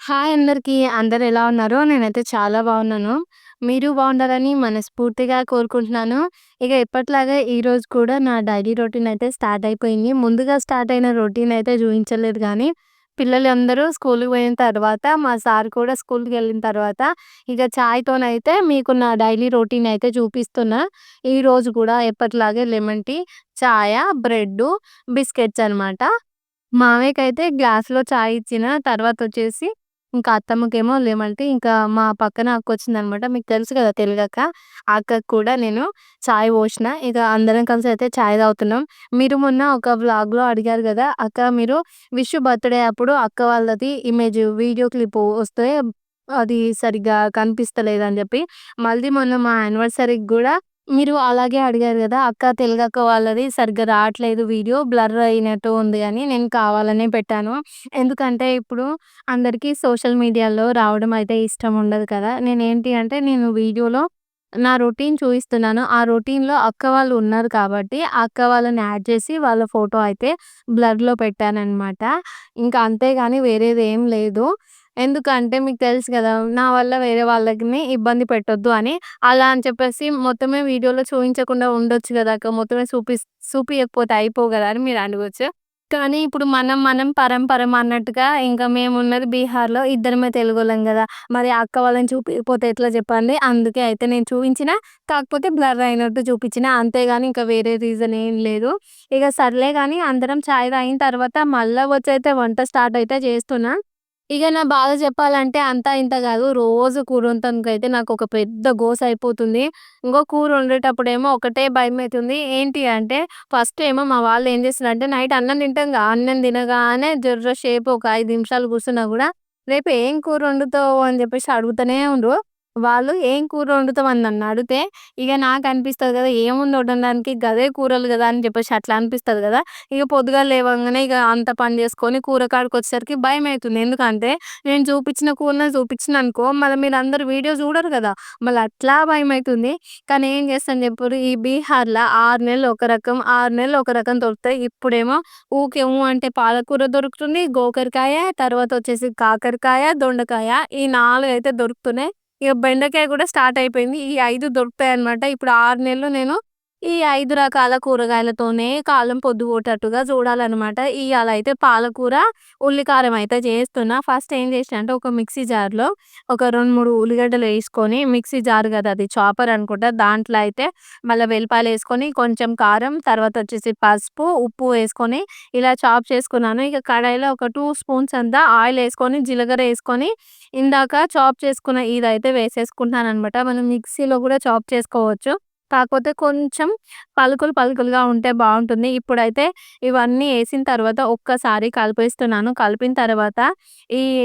Hi అందరికీ. అందరెలా ఉన్నారు? నేనైతే చాలా బాగున్నాను. మీరు బాగుండాలని మనస్ఫూర్తిగా కోరుకుంటున్నాను. ఇక ఎప్పటిలాగా ఈరోజు కూడా నా డైలీ రొటీన్ అయితే స్టార్ట్ అయిపోయింది. ముందుగా స్టార్ట్ అయిన రొటీన్ అయితే చూయించలేదు గానీ, పిల్లలందరూ స్కూలుకి పోయిన తర్వాత, మా సార్ కూడా స్కూలుకెళ్ళిన తర్వాత, ఇక చాయ్‌తోనైతే మీకు నా డైలీ రొటీన్ అయితే చూపిస్తున్నా. ఈరోజు కూడా ఎప్పటిలాగే లెమన్ టీ, చాయ, బ్రెడ్డు, బిస్కెట్స్ అనమాట. మామయ్యకైతే గ్లాస్‌లో చాయ్ ఇచ్చిన. తర్వాతొచ్చేసి ఇంకా అత్తమ్మకేమో లెమన్ టీ. ఇంకా మా పక్కన అక్కొచ్చిందనమాట. మీకు తెలుసు కదా తెలుగక్క. ఆ అక్కకి కూడా నేను చాయ్ పోషిన. ఇక అందరం కలిసి అయితే చాయ్ తాగుతున్నాం. మీరు మొన్న ఒక వ్లాగ్‌లో అడిగారు గదా! అక్క మీరు విషు బర్త్‌డే అప్పుడు అక్క వాళ్ళది వీడియో క్లిప్ వస్తే అది సరిగ్గా కనిపిస్తలేదని జెప్పి. మళ్ళీ మొన్న మా యానివర్సరీకి గూడా మీరు అలాగే అడిగారు గదా! అక్క తెలుగక్క వాళ్ళది సరిగ్గా రావట్లేదు వీడియో బ్లర్ అయినట్టు ఉంది అని నేను కావాలనే పెట్టాను. ఎందుకంటే ఇప్పుడు అందరికీ సోషల్ మీడియాలో రావడం అయితే ఇష్టం ఉండదు కదా! నేనేంటి అంటే నేను వీడియోలో నా రొటీన్ చూయిస్తున్నాను. ఆ రొటీన్‌లో అక్క వాళ్ళు ఉన్నారు కాబట్టి, ఆ అక్క వాళ్ళని యాడ్ చేసి వాళ్ళ ఫోటో అయితే బ్లర్‌లో పెట్టాననమాట. ఇంకా అంతే గాని వేరేదేం లేదు. ఎందుకంటే మీకు తెలుసు గదా! నా వల్ల వేరే వాళ్ళకిని ఇబ్బంది పెట్టొద్దు అని. అలా అని చెప్పేసి మొత్తమే వీడియోలో చూయించకుండా ఉండొచ్చు గదా అక్క! మొత్తమే చూపియకపోతే అయిపోవు గదా! అని మీరు అడగొచ్చు. కానీ ఇప్పుడు మనం పరం అన్నట్టుగా ఇంకా మేమున్నది బీహార్‌లో ఇద్దరమే తెలుగోళ్ళం గదా! మరి అక్క వాళ్ళని చూపియకపోతే ఎట్లా చెప్పండి? అందుకే అయితే నేను చూయించిన. కాకపోతే బ్లర్ అయినట్టు చూపించిన. అంతేగాని ఇంకా వేరే రీజన్ ఏం లేదు. ఇగ సర్లే గాని అందరం చాయ్ తాగిన తర్వాత మళ్ళా వచ్చైతే వంట స్టార్ట్ అయితే చేస్తున్నా. ఇగ నా బాధ చెప్పాలంటే అంతా ఇంత గాదు. రోజు కూరొండటానికైతే నాకొక పెద్ద గోస అయిపోతుంది. ఇంగో కూర వండేటప్పుడేమో ఒకటే భయమైతుంది. ఏంటి అంటే ఫస్ట్ ఏమో మా వాళ్ళు ఏం చేస్తున్నారంటే నైట్ అన్నం తింటాంగా, అన్నం తినగానే జర్ర సేపు ఒక 5 నిమిషాలు కూర్చున్నా గూడా, "రేపు ఏం కూర వండుతావు?" అని చెప్పేసి అడుగుతూనే ఉండ్రు. వాళ్ళు ఏం కూర వండుతావు అని నన్నడిగితే, ఇగ నాకనిపిస్తది గదా! ఏముంది వండడానికి గదే కూరలు గదా! అని చెప్పేసి అట్లా అనిపిస్తది గదా! ఇగ పొద్దుగాల లేవంగానే ఇగ అంత పని జేసుకొని కూర కాడికొచ్చేసరికి భయమైతుంది. ఎందుకంటే నేను చూపించిన కూరనే చూపించిననుకో మళ్ళ మీరందరూ వీడియో చూడరు గదా! మళ్ళ అట్లా భయమైతుంది. కానీ ఏం చేస్తాను చెప్పుర్రి ఈ బీహార్‌ల 6 నెలలు ఒక రకం, 6 నెలలు ఒక రకం దొరుకుతాయి. ఇప్పుడేమో ఊకే అంటే పాలకూర దొరుకుతుంది, గోకరకాయ, తర్వాతొచ్చేసి కాకరకాయ, దొండకాయ ఈ 4 అయితే దొరుకుతున్నాయి. ఇగ బెండకాయ గూడా స్టార్ట్ అయిపోయింది. ఈ 5 దొరుకుతాయన్నమాట. ఇప్పుడు 6 నెలలు నేను ఈ 5 రకాల కూరగాయలతోనే కాలం పొద్దుపోయేటట్టుగా చూడాలనమాట. ఇయాల అయితే పాలకూర, ఉల్లి కారం అయితే చేస్తున్నా. ఫస్ట్ ఏం చేసినా అంటే ఒక మిక్సీ జార్‌లో ఒక 2, 3 ఉల్లిగడ్డలేసుకొని మిక్సీ జార్ కదా! అది చాపర్ అనుకుంటా. దాంట్లో అయితే మళ్ళా వెల్లిపాయలేసుకొని, కొంచెం కారం, తర్వాతొచ్చేసి పసుపు, ఉప్పు వేసుకొని ఇలా చాప్ చేసుకున్నాను. ఇక కడాయిలో ఒక 2 స్పూన్స్ అంతా ఆయిలేసుకొని, జీలకర్ర ఏసుకొని, ఇందాక చాప్ చేసుకున్న ఇదైతే వేసేసుకుంటున్నాననమాట. మనం మిక్సీలో కూడా చాప్ చేసుకోవచ్చు. కాకపోతే కొంచెం పలుకులుగా ఉంటే బావుంటుంది. ఇప్పుడైతే ఇవన్నీ ఏసిన తర్వాత ఒక్కసారి కలిపేస్తున్నాను. కలిపిన తర్వాత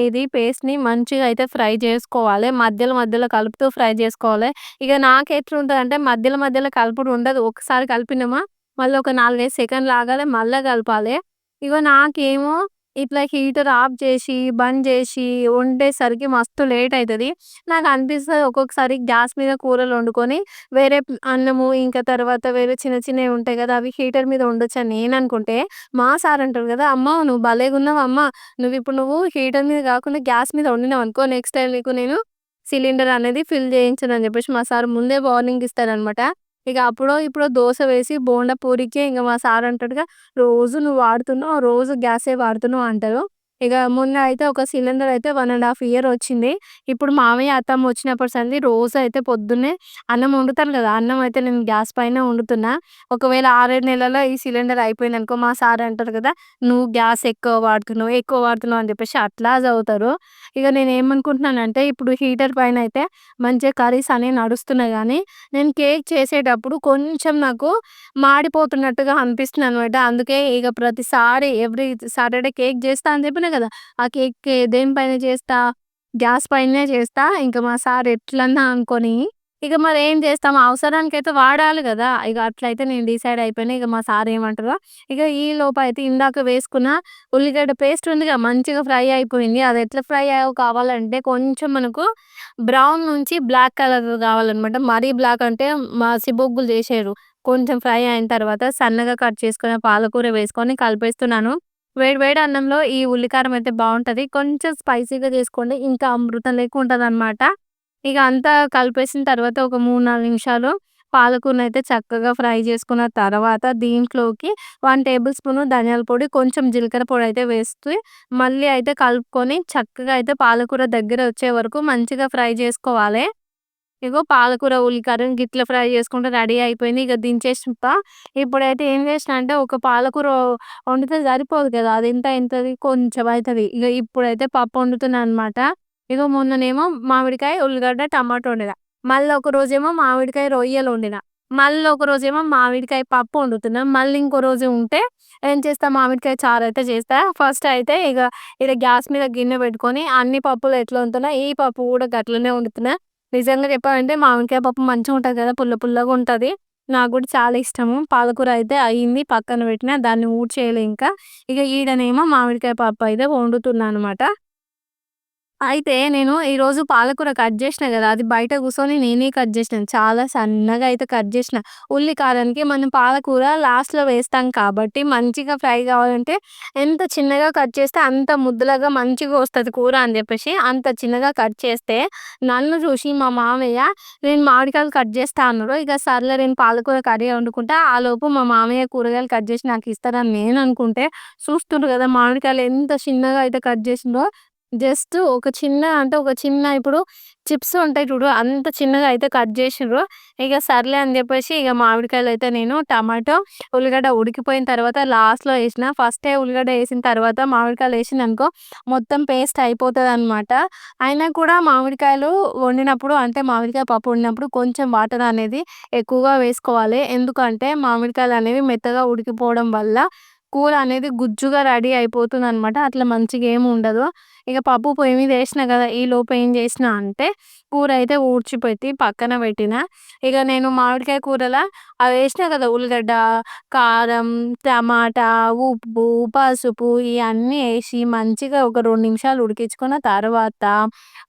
ఇది పేస్ట్‌ని మంచిగా అయితే ఫ్రై చేసుకోవాలి. మధ్యలో కలుపుతూ ఫ్రై చేసుకోవాలి. ఇగ నాకెట్లుంటదంటే మధ్యలో కలుపుడు ఉండదు. ఒకసారి కలిపినమా మళ్ళీ ఒక 4, 5 సెకన్లు ఆగాలి. మళ్ళా కలపాలి. ఇగో నాకేమో ఇట్లా హీటర్ ఆఫ్ జేసి, బంద్ జేసి వండేసరికి మస్తు లేట్ అయితది. నాకనిపిస్తది ఒక్కొక్కసారి గ్యాస్ మీద కూరలొండుకొని వేరే అన్నము, ఇంకా తర్వాత వేరే చిన్న చిన్నవి ఉంటాయి గదా! అవి హీటర్ మీద వండొచ్చని నేననుకుంటే, మా సార్ అంటారు గదా! "అమ్మ నువ్వు భలేగున్నావమ్మ. నువ్వు హీటర్ మీద గాకుండా గ్యాస్ మీద వండినావనుకో నెక్స్ట్ టైమ్ నీకు నేను సిలిండర్ అనేది ఫిల్ చేయించను" అని జెప్పేసి మా సార్ ముందే వార్నింగ్ ఇస్తారనమాట. ఇక అప్పుడో ఇప్పుడో దోస వేసి బోండా పూరికే ఇంగ మా సార్ అంటాడుగా, "రోజు నువ్వు వాడుతున్నావు, రోజు గ్యాసే వాడుతున్నావు" అంటారు. ఇగ మొన్న అయితే ఒక సిలిండర్ అయితే 1 ½ ఇయర్ వచ్చింది. ఇప్పుడు మామయ్య, అత్తమ్మ వచ్చినప్పటి సంది రోజైతే పొద్దున్నే అన్నం వండుతాను గదా! అన్నం అయితే నేను గ్యాస్ పైనే వండుతున్నా. ఒకవేళ 6, 7 నెలల్లో ఈ సిలిండర్ అయిపోయిందనుకో మా సార్ అంటారు గదా! "నువ్వు గ్యాస్ ఎక్కువ వాడుతున్నావు" అని జెప్పేసి అట్లా చదువుతారు. ఇగ నేనేమనుకుంటున్నానంటే ఇప్పుడు హీటర్ పైనయితే మంచిగా కర్రీస్ అనేవి నడుస్తున్నాయి గానీ, నేను కేక్ చేసేటప్పుడు కొంచెం నాకు మాడిపోతున్నట్టుగా అనిపిస్తుందనమాట. అందుకే ఇగ ప్రతిసారి ఎవ్రీ సాటర్‌డే కేక్ జేస్తా అని జెప్పినా గదా! ఆ కేక్ దేని పైన చేస్తా? గ్యాస్ పైనే చేస్తా. ఇంక మా సార్ ఎట్లన్నా అనుకోని, ఇక మరేం చేస్తాం అవసరానికైతే వాడాలి గదా! ఇగ అట్లయితే నేను డిసైడ్ అయిపోయినా. ఇగ మా సార్ ఏమంటారో ఇగ ఈలోపయితే ఇందాక వేసుకున్న ఉల్లిగడ్డ పేస్ట్ ఉందిగా మంచిగా ఫ్రై అయిపోయింది. అది ఎట్లా ఫ్రై కావాలంటే కొంచెం మనకు బ్రౌన్ నుంచి బ్లాక్ కలర్ గావాలనమాట. మరీ బ్లాక్ అంటే మసిబొగ్గులు జేసేయరు. కొంచెం ఫ్రై అయిన తర్వాత సన్నగా కట్ చేసుకున్న పాలకూర వేసుకొని కలిపేస్తున్నాను. వేడి వేడి అన్నంలో ఈ ఉల్లికారం అయితే బావుంటది. కొంచెం స్పైసీగా చేసుకోండి. ఇంకా అమృతం లెక్క ఉంటదనమాట. ఇగ అంతా కలిపేసిన తర్వాత ఒక 3, 4 నిమిషాలు పాలకూరనయితే చక్కగా ఫ్రై చేసుకున్న తర్వాత దీంట్లోకి 1 టేబుల్ స్పూను ధనియాల పొడి, కొంచెం జీలకర్ర పొడయితే వేసి మళ్ళీ అయితే కలుపుకొని చక్కగా అయితే పాలకూర దగ్గర వచ్చే వరకు మంచిగా ఫ్రై చేసుకోవాలే. ఇగో పాలకూర, ఉల్లికారం గిట్ల ఫ్రై చేసుకుంటే రెడీ అయిపోయింది. ఇక దించేస్తా. ఇప్పుడైతే ఏం చేసినా అంటే ఒక పాలకూర వండితే సరిపోదు కదా! అది ఎంత అయితది కొంచెం అయితది. ఇగ ఇప్పుడైతే పప్పు వండుతున్నా అనమాట. ఇగో మొన్ననేమో మామిడికాయ, ఉల్లిగడ్డ, టమాటా వండిన. మళ్ళీ ఒక రోజేమో మామిడికాయ రొయ్యలు వండిన. మళ్ళీ ఒక రోజేమో మామిడికాయ పప్పు వండుతున్నా. మళ్ళీ ఇంకో రోజు ఉంటే ఏం చేస్తా మామిడికాయ చారైతే చేస్తా. ఫస్ట్ అయితే ఇగ ఈడ గ్యాస్ మీద గిన్నె పెట్టుకొని అన్ని పప్పులు ఎట్లా వండుతున్నా ఈ పప్పు కూడా గట్లనే వండుతున్నా. నిజంగా చెప్పాలంటే మామిడికాయ పప్పు మంచిగుంటది కదా! పుల్ల పుల్లగుంటది. నాకు గూడా చాలా ఇష్టము. పాలకూర అయితే అయింది. పక్కన పెట్టినా. దాన్ని ఊడ్చేయలే ఇంకా. ఇగ ఈడనేమో మామిడికాయ పప్పు అయితే వండుతున్నా అనమాట. అయితే నేను ఈరోజు పాలకూర కట్ జేషినా గదా! అది బయట కూసోని నేనే కట్ జేషినాను. చాలా సన్నగా అయితే కట్ జేషినా. ఉల్లి కారానికి మనం పాలకూర లాస్ట్‌లో వేస్తాం కాబట్టి మంచిగా ఫ్రై గావాలంటే ఎంత చిన్నగా కట్ చేస్తే అంత ముద్దలాగా మంచిగా వస్తది కూర అని జెప్పేసి అంత చిన్నగా కట్ చేస్తే, నన్ను జూసి మా మామయ్య నేను మామిడికాయలు కట్ జేస్తా అన్నారు. ఇక సర్లే నేను పాలకూర కర్రీ వండుకుంటా. ఆలోపు మా మామయ్య కూరగాయలు కట్ జేసి నాకిస్తారని నేననుకుంటే, చూస్తుండ్రు గదా! మామిడికాయలు ఎంత చిన్నగా అయితే కట్ జేసిండ్రో జస్ట్ ఒక చిన్న అంటే ఒక చిన్న ఇప్పుడు చిప్స్ ఉంటాయి చూడు అంత చిన్నగా అయితే కట్ జేషిర్రు. ఇగ సర్లే అని జెప్పేసి ఇగ మామిడికాయలైతే నేను టమాటో, ఉల్లిగడ్డ ఉడికిపోయిన తర్వాత లాస్ట్‌లో ఏసిన. ఫస్టే ఉల్లిగడ్డ ఏసిన తర్వాత మామిడికాయలేసిందనుకో మొత్తం పేస్ట్ అయిపోతదనమాట. అయినా కూడా మామిడికాయలు వండినప్పుడు అంటే మామిడికాయ పప్పు వండినప్పుడు కొంచెం వాటర్ అనేది ఎక్కువగా వేసుకోవాలి. ఎందుకంటే మామిడికాయలనేవి మెత్తగా ఉడికిపోవడం వల్ల కూర అనేది గుజ్జుగా రెడీ అయిపోతుందనమాట. అట్లా మంచిగా ఏముండదు. ఇక పప్పు పొయ్యి మీద ఏసినా గదా! ఈలోపు ఏం జేసినా అంటే కూరయితే ఊడ్చిపెట్టి పక్కన పెట్టినా. ఇగ నేను మామిడికాయ కూరల అవేసినా గదా! ఉల్లిగడ్డ, కారం, టమాటా, ఉప్పు, పసుపు ఇయన్నీ ఏసి మంచిగా ఒక 2 నిమిషాలు ఉడికించుకున్న తర్వాత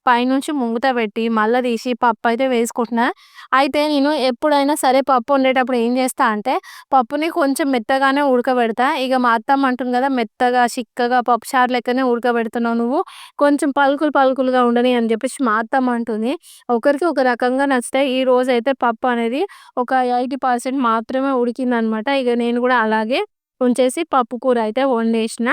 పైనుంచి మూత పెట్టి మళ్ళా తీసి పప్పయితే వేసుకుంటున్నా. అయితే నేను ఎప్పుడైనా సరే పప్పు వండేటప్పుడు ఏం జేస్తా అంటే పప్పుని కొంచెం మెత్తగానే ఉడకబెడతా. ఇగ మా అత్తమ్మ అంటుంది గదా! మెత్తగా, చిక్కగా పప్పుచారు లెక్కనే ఉడకబెడుతున్నావు నువ్వు. కొంచెం పలుకులు పలుకులుగా ఉండని అని జెప్పేసి మా అత్తమ్మ అంటుంది. ఒకరికి ఒక రకంగా నచ్చుతాయి. ఈ రోజైతే పప్పు అనేది ఒక 80% మాత్రమే ఉడికిందనమాట. ఇగ నేను గూడా అలాగే ఉంచేసి పప్పు కూర అయితే వండేసిన.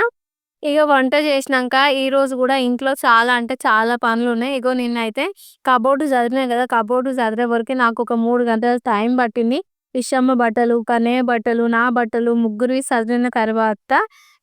ఇగ వంట జేసినంక ఈరోజు గూడా ఇంట్లో చాలా అంటే చాలా పనులున్నాయి. ఇగో నిన్నైతే కబోర్డ్ సదిరినా గదా! కబోర్డ్ సదిరే వరకే నాకొక 3 గంటలు టైం పట్టింది. ఇషమ్మ బట్టలు, కన్నయ్య బట్టలు, నా బట్టలు ముగ్గురివి సదిరిన తర్వాత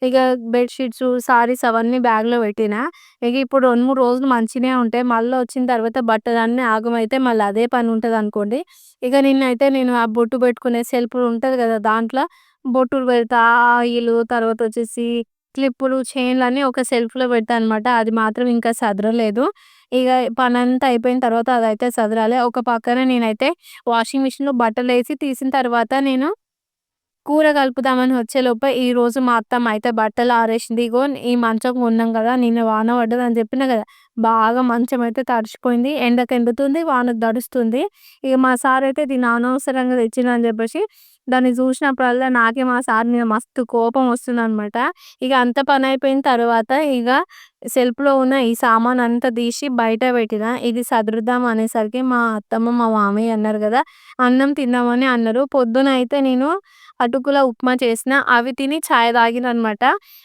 ఇగ బెడ్ షీట్సు, సారీస్ అవన్నీ బ్యాగ్‌లో పెట్టినా. ఇగ ఇప్పుడు 2, 3 రోజులు మంచిగనే ఉంటాయి. మళ్ళా వచ్చిన తర్వాత బట్టలన్నీ ఆగమైతే మళ్ళీ అదే పని ఉంటదనుకోండి. ఇగ నిన్నైతే నేను ఆ బొట్టు పెట్టుకునే సెల్ఫ్ ఉంటది గదా! దాంట్లో బొట్టులు పెడతా, ఆయిలు తర్వాతొచ్చేసి క్లిప్పులు, చైన్‌లన్నీ ఒక సెల్ఫ్‌లో పెడతా అనమాట. అది మాత్రం ఇంకా సదరలేదు. ఇగ పనంతా అయిపోయిన తర్వాత అదైతే సదరాలి. ఒక పక్కన నేనైతే వాషింగ్ మిషన్‌లో బట్టలేసి తీసిన తర్వాత నేను కూర కలుపుదామని వచ్చేలోపే ఈరోజు మా అత్తమ్మ అయితే బట్టలు ఆరేసింది. ఇగో ఈ మంచం కొన్నాం గదా! నిన్న వాన పడ్డదని చెప్పినా గదా! బాగా మంచమయితే తడిచిపోయింది. ఎండకెండుతుంది, వానకు తడుస్తుంది. ఇగ మా సారయితే దీన్ని అనవసరంగా తెచ్చిండని చెప్పేసి దాన్ని చూసినప్పుడల్లా నాకే మా సార్ మీద మస్తు కోపం వస్తుందనమాట. ఇగ అంత పనయిపోయిన తర్వాత ఇగ సెల్ఫ్‌లో ఉన్న ఈ సామానంతా తీసి బయట పెట్టినా. ఇది సదురుదాం అనేసరికి మా అత్తమ్మ, మా మామయ్య అన్నారు గదా! అన్నం తిందామని అన్నారు. పొద్దున అయితే నేను అటుకుల ఉప్మా చేసిన. అవి తిని చాయ్ తాగిననమాట.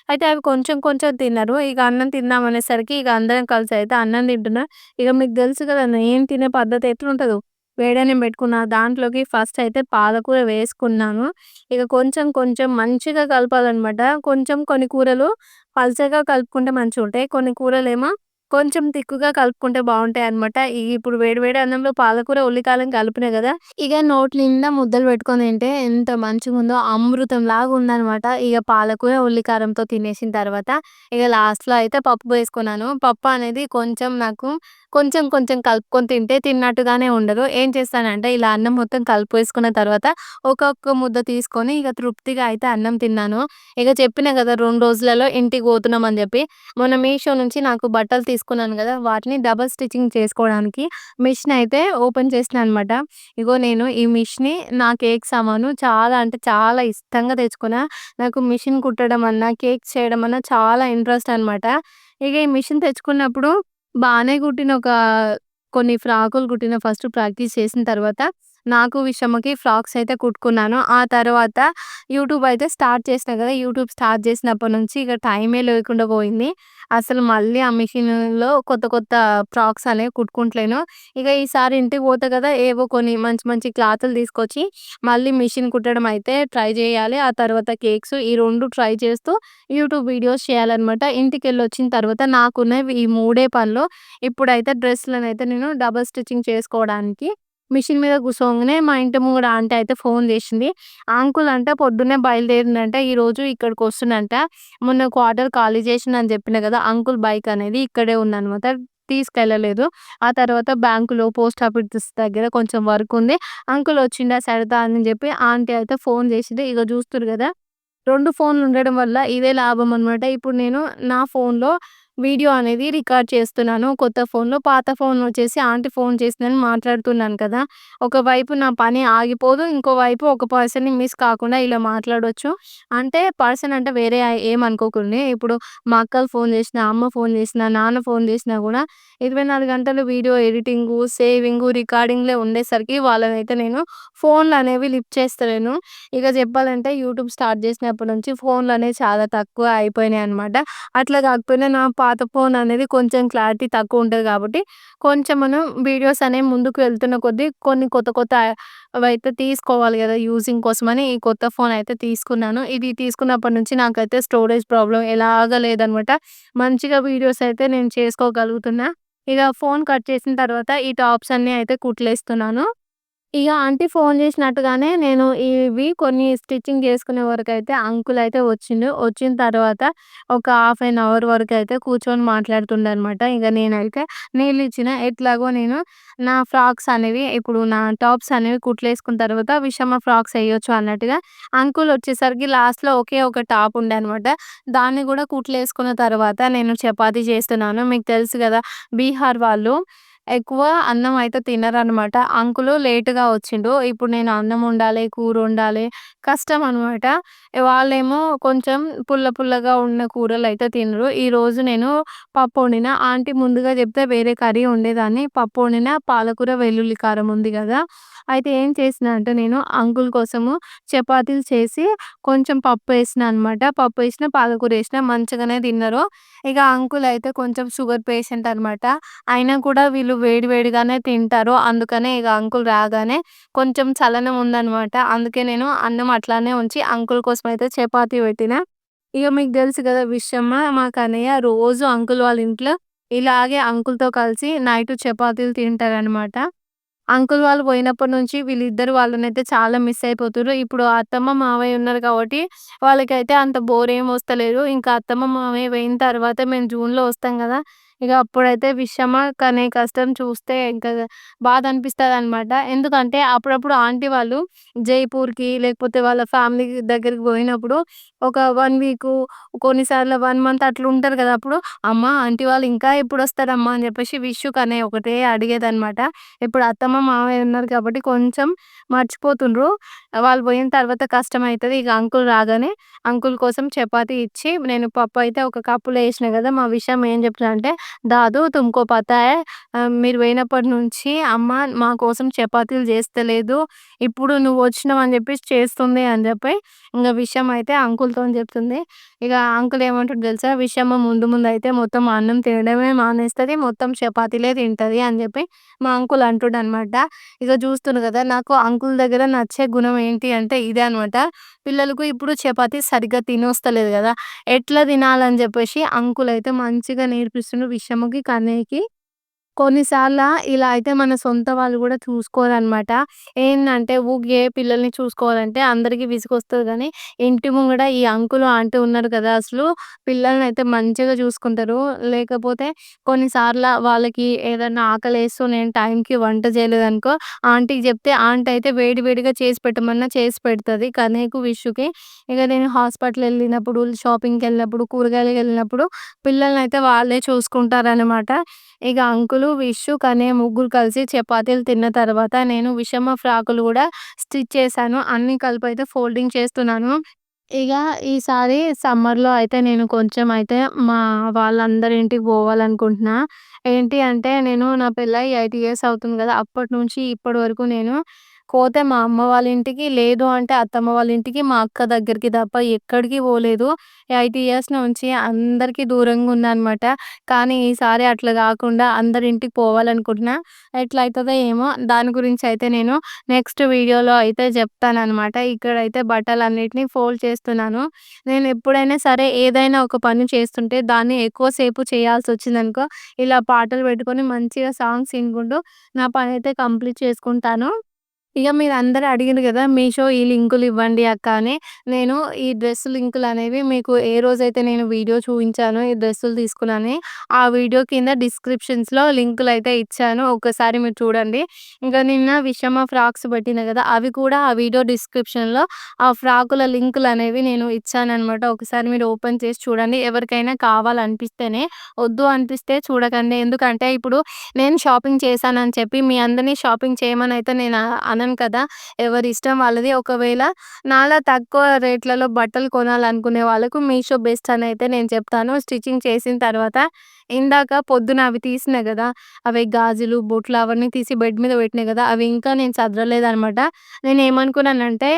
అయితే అవి కొంచెం కొంచెం తిన్నారు. ఇగ అన్నం తిందాం అనేసరికి ఇగ అందరం కలిసి అయితే అన్నం తింటున్నాం. ఇగ మీకు తెలుసు కదా! నేను తినే పద్ధతి ఎట్లుంటదో. వేడన్నం పెట్టుకున్న. దాంట్లోకి ఫస్ట్ అయితే పాలకూర వేసుకున్నాను. ఇగ కొంచెం కొంచెం మంచిగా కలపాలనమాట. కొంచెం కొన్ని కూరలు పల్చగా కలుపుకుంటే మంచిగుంటాయి. కొన్ని కూరలేమో కొంచెం తిక్కుగా కలుపుకుంటే బావుంటాయనమాట. ఇప్పుడు వేడి వేడి అన్నంలో పాలకూర, ఉల్లికారం కలిపినా గదా! ఇగ నోటి నిండా ముద్దలు పెట్టుకొని తింటే ఎంత మంచిగుందో అమృతంలాగా ఉందనమాట. ఇగ పాలకూర, ఉల్లికారంతో తినేసిన తర్వాత ఇగ లాస్ట్‌లో అయితే పప్పు వేసుకున్నాను. పప్పు అనేది కొంచెం నాకు కొంచెం కొంచెం కలుపుకొని తింటే తిన్నట్టుగానే ఉండదు. ఏం చేస్తానంటే ఇలా అన్నం మొత్తం కలిపేసుకున్న తర్వాత ఒక్కొక్క ముద్ద తీసుకొని ఇగ తృప్తిగా అయితే అన్నం తిన్నాను. ఇగ చెప్పినా గదా! 2 రోజులలో ఇంటికి పోతున్నామని జెప్పి. మొన్న మీషో నుంచి నాకు బట్టలు తీసుకున్నాను గదా! వాటిని డబుల్ స్టిచ్చింగ్ చేసుకోవడానికి మిషన్ అయితే ఓపెన్ చేసినా అనమాట. ఇగో నేను ఈ మిషన్‌ని నా కేక్ సామాను చాలా అంటే చాలా ఇష్టంగా తెచ్చుకున్నా. నాకు మిషన్ కుట్టడం అన్నా, కేక్స్ చేయడం అన్నా చాలా ఇంట్రెస్ట్ అనమాట. ఇగ ఈ మిషన్ తెచ్చుకున్నప్పుడు బానే కుట్టిన కొన్ని ఫ్రాకులు కుట్టిన ఫస్ట్ ప్రాక్టీస్ చేసిన తర్వాత నాకు, విషమ్మకి ఫ్రాక్స్ అయితే కుట్టుకున్నాను. ఆ తర్వాత యూట్యూబ్ అయితే స్టార్ట్ చేసినా గదా! యూట్యూబ్ స్టార్ట్ చేసినప్పటి నుంచి ఇక టైమే లేకుండా పోయింది. అసలు మళ్ళీ ఆ మిషన్‌లో కొత్త కొత్త ఫ్రాక్స్ అనేవి కుట్టుకుంటలేను. ఇక ఈసారి ఇంటికి పోతే గదా! ఏవో కొన్ని మంచి మంచి క్లాతులు తీసుకొచ్చి మళ్ళీ మిషన్ కుట్టడం అయితే ట్రై చేయాలి. ఆ తర్వాత కేక్స్ ఈ 2 ట్రై చేస్తూ యూట్యూబ్ వీడియోస్ చేయాలనమాట. ఇంటికెళ్ళొచ్చిన తర్వాత నాకున్నవి ఈ మూడే పనులు. ఇప్పుడైతే డ్రెస్‌లనైతే నేను డబుల్ స్టిచ్చింగ్ చేసుకోవడానికి మిషన్ మీద కూసోంగానే మా ఇంటి ముంగడ ఆంటీ అయితే ఫోన్ చేసింది. అంకుల్ అంట పొద్దున్నే బయలుదేరిండంట. ఈరోజు ఇక్కడికొస్తుండంట. మొన్న క్వార్టర్ ఖాళీ చేసిండని చెప్పిన గదా! అంకుల్ బైక్ అనేది ఇక్కడే ఉందనమాట. తీసుకెళ్ళలేదు. ఆ తర్వాత బ్యాంకులో, పోస్ట్ ఆఫీస్ దగ్గర కొంచెం వర్క్ ఉంది. అంకుల్ వచ్చిండా సరదా అని చెప్పి ఆంటీ అయితే ఫోన్ చేసింది. ఇగ చూస్తుర్రు గదా! 2 ఫోన్‌లు ఉండడం వల్ల ఇదే లాభం అనమాట. ఇప్పుడు నేను నా ఫోన్‌లో వీడియో అనేది రికార్డ్ చేస్తున్నాను. కొత్త ఫోన్‌లో. పాత ఫోన్ వచ్చేసి ఆంటీ ఫోన్ చేసిందని మాట్లాడుతున్నాను కదా! ఒకవైపు నా పని ఆగిపోదు. ఇంకోవైపు ఒక పర్సన్‌ని మిస్ కాకుండా ఇలా మాట్లాడొచ్చు. అంటే పర్సన్ అంటే వేరే ఏమనుకోకండి. ఇప్పుడు మా అక్కలు ఫోన్ చేసినా, అమ్మ ఫోన్ చేసినా, నాన్న ఫోన్ చేసినా గూడా 24 గంటలు వీడియో ఎడిటింగు, సేవింగు, రికార్డింగ్‌లే ఉండేసరికి వాళ్ళనైతే నేను ఫోన్‌లనేవి లిఫ్ట్ చేస్తలేను. ఇక చెప్పాలంటే యూట్యూబ్ స్టార్ట్ చేసినప్పటి నుంచి ఫోన్‌లనేవి చాలా తక్కువ అయిపోయినాయన్నమాట. అట్లా కాకపోయినా నా పాత ఫోన్ అనేది కొంచెం క్లారిటీ తక్కువుంటది కాబట్టి, కొంచెం మనం వీడియోస్ అనేవి ముందుకు వెళ్తున్న కొద్దీ కొన్ని కొత్త కొత్త అవైతే తీసుకోవాలి గదా! యూజింగ్ కోసమని ఈ కొత్త ఫోన్ అయితే తీసుకున్నాను. ఇది తీసుకున్నప్పటి నుంచి నాకైతే స్టోరేజ్ ప్రాబ్లమ్ ఎలాగా లేదనమాట. మంచిగా వీడియోస్ అయితే నేను చేసుకోగలుగుతున్నా. ఇగ ఫోన్ కట్ చేసిన తర్వాత ఈ టాప్స్ అన్నీ అయితే కుట్లేస్తున్నాను. ఇగ ఆంటీ ఫోను జేసినట్టుగానే నేను ఇవి కొన్ని స్టిచ్చింగ్ జేసుకునే వరకైతే అంకుల్ అయితే వచ్చిండు. వచ్చిన తర్వాత ఒక హాఫ్ ఎన్ అవర్ వరకైతే కూర్చొని మాట్లాడుతుండనమాట. ఇగ నేనైతే నీళ్ళిచ్చిన. ఎట్లాగో నేను నా ఫ్రాక్స్ అనేవి ఇప్పుడు నా టాప్స్ అనేవి కుట్లేసుకున్న తర్వాత విషమ ఫ్రాక్స్ ఎయొచ్చు అన్నట్టుగా అంకుల్ వచ్చేసరికి లాస్ట్‌లో ఒకే ఒక టాప్ ఉండే అనమాట. దాన్ని గూడా కుట్లేసుకున్న తర్వాత నేను చపాతీ చేస్తున్నాను. మీకు తెలుసు గదా! బీహార్ వాళ్ళు ఎక్కువ అన్నం అయితే తినరనమాట. అంకులు లేట్‌గా వచ్చిండు. ఇప్పుడు నేను అన్నం వండాలి, కూర వండాలి. కష్టం అనమాట. వాళ్ళేమో కొంచెం పుల్ల పుల్లగా ఉన్న కూరలైతే తినరు. ఈరోజు నేను పప్పు వండిన. ఆంటీ ముందుగా చెప్తే వేరే కర్రీ వండేదాన్ని. పప్పు వండిన, పాలకూర, వెల్లుల్లి కారం ఉంది గదా! అయితే ఏం చేసినా అంటే నేను అంకుల్ కోసము చపాతీలు చేసి కొంచెం పప్పేసినా అనమాట. పప్పేసిన, పాలకూరేసిన మంచిగానే తిన్నారు. ఇక అంకుల్ అయితే కొంచెం షుగర్ పేషెంట్ అనమాట. అయినా కూడా వీళ్ళు వేడి వేడిగానే తింటారు. అందుకనే ఇగ అంకుల్ రాగానే కొంచెం చలనం ఉందనమాట. అందుకే నేను అన్నం అట్లానే ఉంచి అంకుల్ కోసమయితే చపాతీ పెట్టినా. ఇగ మీకు తెలుసు గదా! విషయమ్మ మా కన్నయ్య రోజు అంకుల్ వాళ్ళ ఇంట్లో ఇలాగే అంకుల్‌తో కలిసి నైటు చపాతీలు తింటారనమాట. అంకుల్ వాళ్ళు పోయినప్పటి నుంచి వీళ్ళిద్దరు వాళ్ళనైతే చాలా మిస్ అయిపోతుర్రు. ఇప్పుడు అత్తమ్మ, మావయ్య ఉన్నారు కాబట్టి వాళ్ళకైతే అంత బోర్ ఏం వస్తలేదు. ఇంకా అత్తమ్మ, మావయ్య పోయిన తర్వాత మేము జూన్‌లో వస్తాం గదా! ఇగ అప్పుడైతే విషమ కనే కష్టం చూస్తే ఇంకా బాధ అనిపిస్తదనమాట. ఎందుకంటే అప్పుడప్పుడు ఆంటీ వాళ్ళు జైపూర్‌కి లేకపోతే వాళ్ళ ఫ్యామిలీ దగ్గరికి పోయినప్పుడు ఒక 1 వీకు కొన్నిసార్లు 1 మంత్ అట్లా ఉంటారు గదా! అప్పుడు "అమ్మ ఆంటీ వాళ్ళు ఇంకా ఎప్పుడొస్తారమ్మా" అని చెప్పేసి విషుకనే ఒకటే అడిగేదనమాట. ఇప్పుడు అత్తమ్మ, మామయ్య ఉన్నారు కాబట్టి కొంచెం మర్చిపోతుండ్రు. వాళ్ళు పోయిన తర్వాత కష్టమైతది. ఇగ అంకుల్ రాగానే అంకుల్ కోసం చపాతీ ఇచ్చి నేను పప్పు అయితే ఒక కప్పులో ఏసినా గదా! మా విషయం ఏం చెప్తదంటే, "దాదు తుమ్కో పతా హై మీరు పోయినప్పటి నుంచి అమ్మ మా కోసం చపాతీలు చేస్తలేదు. ఇప్పుడు నువ్వు వచ్చినావు అని చెప్పేసి చేస్తుంది" అని చెప్పి ఇంగ విషయం అయితే అంకుల్‌తోని చెప్తుంది. ఇగ అంకుల్ ఏమంటాడో తెలుసా? "విషయమ్మ ముందు ముందయితే మొత్తం అన్నం తినడమే మానేస్తది. మొత్తం చపాతీలే తింటది" అని చెప్పి మా అంకుల్ అంటుండనమాట. ఇగ చూస్తుర్రు గదా! నాకు అంకుల్ దగ్గర నచ్చే గుణం ఏంటి అంటే ఇదే అనమాట. పిల్లలకు ఇప్పుడు చపాతీ సరిగ్గా తినొస్తలేదు గదా! ఎట్లా తినాలని జెప్పేసి అంకుల్ అయితే మంచిగా నేర్పిస్తుండు విషమ్మకి, కన్నయ్యకి. కొన్నిసార్ల ఇలా అయితే మన సొంత వాళ్ళు గూడా చూసుకోరనమాట. ఏందంటే ఊకే పిల్లల్ని చూసుకోవాలంటే అందరికి విసుగొస్తది గానీ, ఇంటి ముంగడ ఈ అంకులు, ఆంటీ ఉన్నారు కదా! అసలు పిల్లలనైతే మంచిగా చూసుకుంటారు. లేకపోతే కొన్నిసార్ల వాళ్ళకి ఏదన్నా ఆకలేస్తూ నేను టైంకి వంట చేయలేదనుకో, ఆంటీకి జెప్తే ఆంటీ అయితే వేడి వేడిగా చేసి పెట్టమన్నా చేసి పెడతది కనేకు, విషుకి. ఇగ నేను హాస్పిటల్ షాపింగ్‌కెళ్ళినప్పుడు, కూరగాయలకెళ్ళినప్పుడు పిల్లలనైతే వాళ్ళే చూసుకుంటారనమాట. ఇక అంకులు, విషు, కనే ముగ్గురు కలిసి చపాతీలు తిన్న తర్వాత నేను విషమ ఫ్రాకులు గూడా స్టిచ్ చేశాను. అన్నీ కలిపైతే ఫోల్డింగ్ చేస్తున్నాను. ఇగ ఈసారి సమ్మర్‌లో అయితే నేను కొంచెం అయితే మా వాళ్ళందరి ఇంటికి పోవాలనుకుంటున్నా. ఏంటి అంటే నేను నా పెళ్ళై 8 ఇయర్స్ అవుతుంది గదా! అప్పటినుంచి ఇప్పటి వరకు నేను పోతే మా అమ్మ వాళ్ళ ఇంటికి, లేదు అంటే అత్తమ్మ వాళ్ళ ఇంటికి, మా అక్క దగ్గరికి తప్ప ఎక్కడికి పోలేదు. 8 ఇయర్స్ నుంచి అందరికి దూరంగా ఉన్నా అనమాట. కానీ ఈసారి అట్లా గాకుండా అందరి ఇంటికి పోవాలనుకుంటున్నా. ఎట్లా అయితదో ఏమో! దాని గురించయితే నేను నెక్స్ట్ వీడియోలో అయితే జెప్తాననమాట. ఇక్కడైతే బట్టలన్నిటిని ఫోల్డ్ చేస్తున్నాను. నేనెప్పుడైనా సరే ఏదైనా ఒక పని చేస్తుంటే దాన్ని ఎక్కువ సేపు చేయాల్సొచ్చిందనుకో, ఇలా పాటలు పెట్టుకొని మంచిగా సాంగ్స్ ఇనుకుంటూ నా పనైతే కంప్లీట్ చేసుకుంటాను. ఇగ మీరందరూ అడిగిర్రు గదా! మీషో ఈ లింకులివ్వండి అక్క అని. నేను ఈ డ్రెస్ లింకులనేవి మీకు ఏ రోజైతే నేను వీడియో చూయించానో ఈ డ్రెస్సులు తీసుకున్నానని, ఆ వీడియో కింద డిస్క్రిప్షన్స్‌లో లింకులైతే ఇచ్చాను. ఒక్కసారి మీరు చూడండి. ఇంక నిన్న విషమ ఫ్రాక్స్ పెట్టినా గదా! అవి కూడా ఆ వీడియో డిస్క్రిప్షన్‌లో ఆ ఫ్రాకుల లింకులనేవి నేను ఇచ్చాననమాట. ఒకసారి మీరు ఓపెన్ చేసి చూడండి. ఎవరికైనా కావాలనిపిస్తేనే, వద్దు అనిపిస్తే చూడకండి. ఎందుకంటే ఇప్పుడు నేను షాపింగ్ చేశానని చెప్పి మీ అందరిని షాపింగ్ చేయమనైతే నేను అనను కదా! ఎవరి ఇష్టం వాళ్ళది. ఒకవేళ నాలా తక్కువ రేట్లలో బట్టలు కొనాలనుకునే వాళ్ళకు మీషో బెస్ట్ అనైతే నేను చెప్తాను. స్టిచ్చింగ్ చేసిన తర్వాత ఇందాక పొద్దున అవి తీసినా గదా! అవి గాజులు, బొట్లు అవన్నీ తీసి బెడ్ మీద పెట్టినా గదా! అవి ఇంకా నేను సదరలేదనమాట. నేనేమనుకున్నానంటే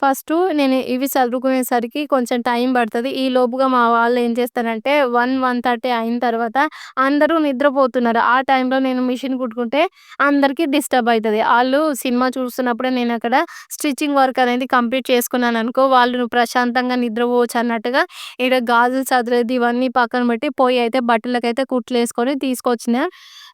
ఫస్టు నేను ఇవి సదురుకునేసరికి కొంచెం టైం పడతది. ఈ లోపుగా మా వాళ్ళు ఏం చేస్తారంటే 1:30 అయిన తర్వాత అందరూ నిద్రపోతున్నారు. ఆ టైంలో నేను మిషన్ కుట్టుకుంటే అందరికి డిస్టర్బ్ అయితది. ఆళ్ళు సినిమా చూస్తున్నప్పుడే నేనక్కడ స్టిచ్చింగ్ వర్క్ అనేది కంప్లీట్ చేసుకున్నాననుకో, వాళ్ళు ప్రశాంతంగా నిద్రపోవచ్చు అన్నట్టుగా ఈడ గాజులు సదిరేది ఇవన్నీ పక్కన పెట్టి పోయి అయితే బట్టలకైతే కుట్లేసుకొని తీసుకొచ్చిన.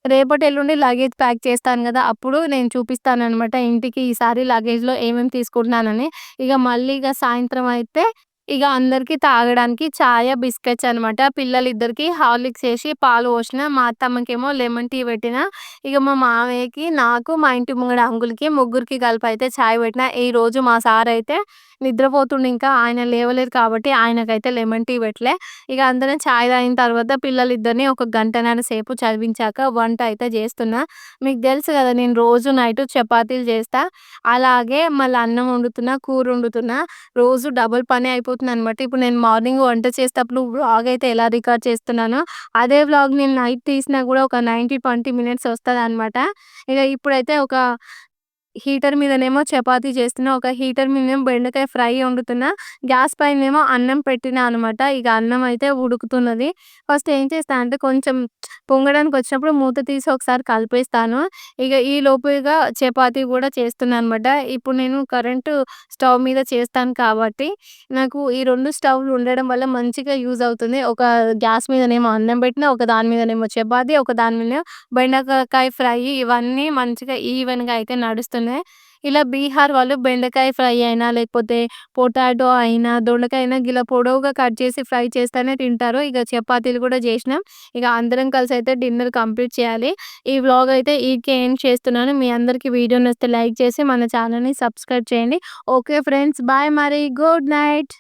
రేపటి, ఎల్లుండి లగేజ్ ప్యాక్ చేస్తాను గదా! అప్పుడు నేను చూపిస్తాననమాట ఇంటికి ఈసారి లగేజ్‌లో ఏమేమి తీసుకుంటున్నానని. ఇగ మళ్ళీ సాయంత్రం అయితే ఇగ అందరికి తాగడానికి చాయ, బిస్కెట్స్ అనమాట. పిల్లలిద్దరికీ హార్లిక్స్ ఏసి పాలు పోషిన. మా అత్తమ్మకేమో లెమన్ టీ పెట్టిన. ఇగ మా మామయ్యకి, నాకు, మా ఇంటి ముంగడ అంకుల్‌కి ముగ్గురికి కలిపైతే చాయ్ పెట్టిన. ఈరోజు మా సారయితే నిద్రపోతుండు ఇంకా. ఆయన లేవలేదు కాబట్టి ఆయనకైతే లెమన్ టీ పెట్టలే. ఇగ అందరం చాయ్ తాగిన తర్వాత పిల్లలిద్దరిని ఒక గంటన్నర సేపు చదివించాక వంట అయితే జేస్తున్నా. మీకు తెలుసు గదా! నేను రోజు నైటు చపాతీలు జేస్తా. అలాగే మళ్ళీ అన్నం వండుతున్నా, కూరొండుతున్నా. రోజు డబుల్ పనే అయిపోతుందనమాట. ఇప్పుడు నేను మార్నింగ్ వంట చేసేటప్పుడు వ్లాగ్ అయితే ఎలా రికార్డ్ చేస్తున్నానో, అదే వ్లాగ్ నేను నైట్ తీసినా గూడా ఒక 90, 20 మినిట్స్ వస్తదనమాట. ఇగ ఇప్పుడైతే ఒక హీటర్ మీదనేమో చపాతీ చేస్తున్నా. ఒక హీటర్ మీదనేమో బెండకాయ ఫ్రై వండుతున్నా. గ్యాస్ పైనేమో అన్నం పెట్టినా అనమాట. ఇగ అన్నం అయితే ఉడుకుతున్నది. ఫస్ట్ ఏం చేస్తా అంటే కొంచెం పొంగడానికొచ్చినప్పుడు మూత తీసి ఒకసారి కలిపేస్తాను. ఇగ ఈలోపు చపాతీ గూడా చేస్తున్నా అనమాట. ఇప్పుడు నేను కరెంటు స్టవ్ మీద చేస్తాను కాబట్టి, నాకు ఈ 2 స్టవ్‌లు ఉండడం వల్ల మంచిగా యూజ్ అవుతుంది. ఒక గ్యాస్ మీదనేమో అన్నం పెట్టినా, ఒక దాని మీదనేమో చపాతీ, ఒక దాని మీద బెండకాయ ఫ్రై ఇవన్నీ మంచిగా ఈవెన్‌గా అయితే నడుస్తున్నాయి. ఇలా బీహార్ వాళ్ళు బెండకాయ ఫ్రై అయినా, లేకపోతే పొటాటో అయినా, దొండకాయ అయినా గిలా పొడవుగా కట్ చేసి ఫ్రై చేస్తేనే తింటారు. ఇగ చపాతీలు కూడా చేసినాం. ఇగ అందరం కలిసి అయితే డిన్నర్ కంప్లీట్ చేయాలి. ఈ వ్లాగ్ అయితే ఈడికే ఎండ్ చేస్తున్నాను. మీ అందరికీ వీడియో నచ్చితే లైక్ చేసి మన ఛానల్‌ని సబ్స్క్రైబ్ చేయండి. ఓకే ఫ్రెండ్స్, బాయ్ మరి. Good night.